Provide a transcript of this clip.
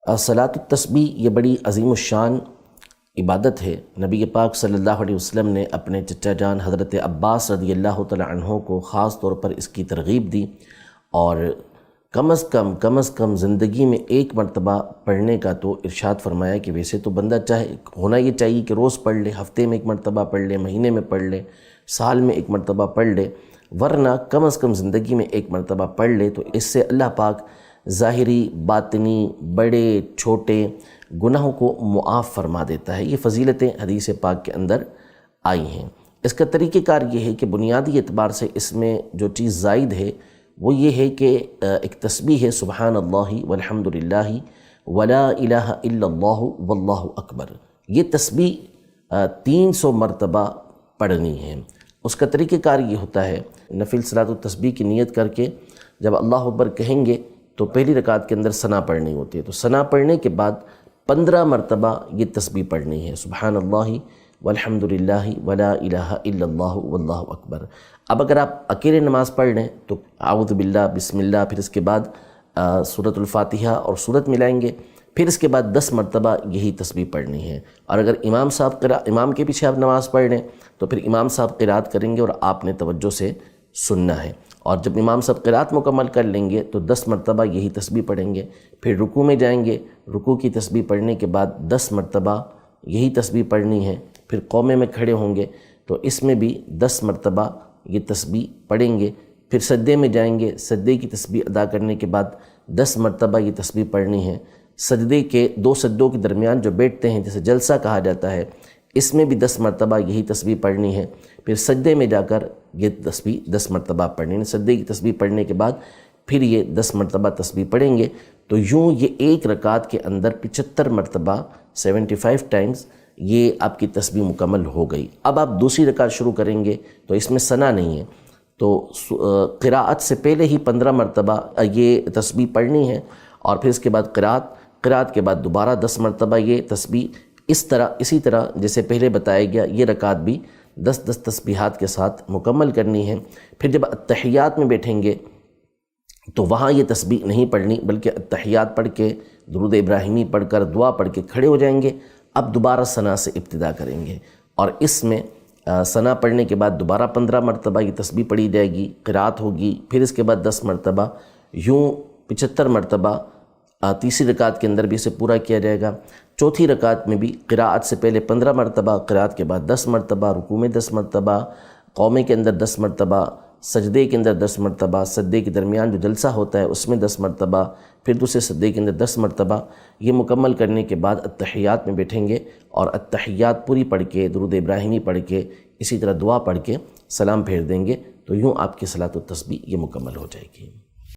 صلاۃ التسبیح یہ بڑی عظیم الشان عبادت ہے۔ نبی پاک صلی اللہ علیہ وسلم نے اپنے چچا جان حضرت عباس رضی اللہ تعالی عنہ کو خاص طور پر اس کی ترغیب دی، اور کم از کم زندگی میں ایک مرتبہ پڑھنے کا تو ارشاد فرمایا کہ ویسے تو بندہ چاہے ہونا یہ چاہیے کہ روز پڑھ لے، ہفتے میں ایک مرتبہ پڑھ لے، مہینے میں پڑھ لے، سال میں ایک مرتبہ پڑھ لے، ورنہ کم از کم زندگی میں ایک مرتبہ پڑھ لے تو اس سے اللہ پاک ظاہری باطنی بڑے چھوٹے گناہوں کو معاف فرما دیتا ہے۔ یہ فضیلتیں حدیث پاک کے اندر آئی ہیں۔ اس کا طریقہ کار یہ ہے کہ بنیادی اعتبار سے اس میں جو چیز زائد ہے وہ یہ ہے کہ ایک تسبیح ہے سبحان اللہ والحمد للہ ولا الہ الا اللہ واللہ اکبر۔ یہ تسبیح 300 مرتبہ پڑھنی ہے۔ اس کا طریقہ کار یہ ہوتا ہے، نفل صلاۃ التسبیح کی نیت کر کے جب اللہ اکبر کہیں گے تو پہلی رکعت کے اندر ثنا پڑھنی ہوتی ہے، تو ثنا پڑھنے کے بعد 15 مرتبہ یہ تسبیح پڑھنی ہے سبحان اللہ والحمد للہ ولا الہ الا اللہ واللہ اکبر۔ اب اگر آپ اکیلے نماز پڑھ لیں تو اعوذ باللہ بسم اللہ، پھر اس کے بعد سورۃ الفاتحہ اور سورت ملائیں گے، پھر اس کے بعد 10 مرتبہ یہی تسبیح پڑھنی ہے۔ اور اگر امام کے پیچھے آپ نماز پڑھ لیں تو پھر امام صاحب قرات کریں گے اور آپ نے توجہ سے سننا ہے، اور جب امام صاحب قرات مکمل کر لیں گے تو 10 مرتبہ یہی تسبیح پڑھیں گے، پھر رکوع میں جائیں گے، رکوع کی تسبیح پڑھنے کے بعد 10 مرتبہ یہی تسبیح پڑھنی ہے، پھر قومے میں کھڑے ہوں گے تو اس میں بھی 10 مرتبہ یہ تسبیح پڑھیں گے، پھر سجدے میں جائیں گے، سجدے کی تسبیح ادا کرنے کے بعد 10 مرتبہ یہ تسبیح پڑھنی ہے۔ سجدے کے 2 سجدوں کے درمیان جو بیٹھتے ہیں جسے جلسہ کہا جاتا ہے، اس میں بھی 10 مرتبہ یہی تسبیح پڑھنی ہے، پھر سجدے میں جا کر یہ تسبیح 10 مرتبہ پڑھنی ہے۔ سجدے کی تسبیح پڑھنے کے بعد پھر یہ 10 مرتبہ تسبیح پڑھیں گے، تو یوں یہ ایک رکعت کے اندر 75 مرتبہ 75 ٹائمز یہ آپ کی تسبیح مکمل ہو گئی۔ اب آپ دوسری رکعت شروع کریں گے تو اس میں ثنا نہیں ہے، تو قراءت سے پہلے ہی 15 مرتبہ یہ تسبیح پڑھنی ہے، اور پھر اس کے بعد قراءت کے بعد دوبارہ 10 مرتبہ یہ تسبیح اسی طرح جیسے پہلے بتایا گیا یہ رکعت بھی 10 تسبیحات کے ساتھ مکمل کرنی ہے۔ پھر جب التحیات میں بیٹھیں گے تو وہاں یہ تسبیح نہیں پڑھنی، بلکہ التحیات پڑھ کے درود ابراہیمی پڑھ کر دعا پڑھ کے کھڑے ہو جائیں گے، اب دوبارہ ثنا سے ابتدا کریں گے، اور اس میں ثنا پڑھنے کے بعد دوبارہ 15 مرتبہ یہ تسبیح پڑھی جائے گی، قرات ہوگی، پھر اس کے بعد 10 مرتبہ، یوں 75 مرتبہ تیسری رکعت کے اندر بھی اسے پورا کیا جائے گا۔ چوتھی رکعت میں بھی قراءت سے پہلے 15 مرتبہ، قراءت کے بعد 10 مرتبہ، رکوع میں 10 مرتبہ، قومے کے اندر 10 مرتبہ، سجدے کے اندر 10 مرتبہ، سجدے کے درمیان جو جلسہ ہوتا ہے اس میں 10 مرتبہ، پھر دوسرے سجدے کے اندر 10 مرتبہ۔ یہ مکمل کرنے کے بعد التحیات میں بیٹھیں گے، اور التحیات پوری پڑھ کے درود ابراہیمی پڑھ کے اسی طرح دعا پڑھ کے سلام پھیر دیں گے، تو یوں آپ کی صلاۃ التسبیح یہ مکمل ہو جائے گی۔